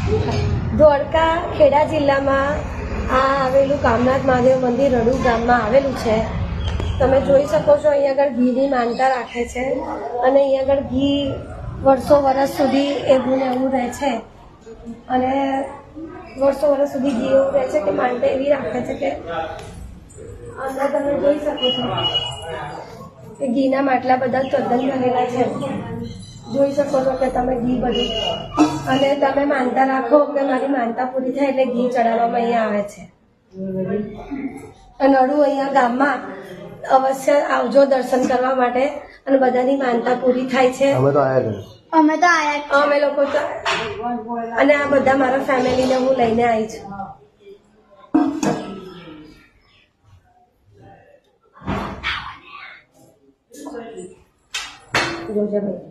ધોળકા ખેડા જિલ્લામાં આ આવેલું કામનાથ મહાદેવ મંદિર રડુ ગામમાં આવેલું છે. તમે જોઈ શકો છો અહીંયા આગળ ઘીની માનતા રાખે છે અને અહીંયા આગળ ઘી વર્ષો વર્ષ સુધી એવું ને એવું રહે છે અને વર્ષો વર્ષ સુધી ઘી એવું રહે છે કે માનતા એવી રાખે છે કે અંદર તમે જોઈ શકો છો કે ઘીના માટલા બધા તદ્દન બનેલા છે. જોઈ શકો છો કે તમે ઘી બધું અને તમે માનતા રાખો કે મારી માનતા પૂરી થાય એટલે ઘી ચડાવવામાં અહીંયા આવે છે. અને રડુ અહીંયા ગામમાં અવશ્ય આવજો દર્શન કરવા માટે અને બધાની માનતા પૂરી થાય છે. અમે લોકો તો અને આ બધા મારા ફેમિલીને હું લઈને આવી છું. જોજે ભાઈ.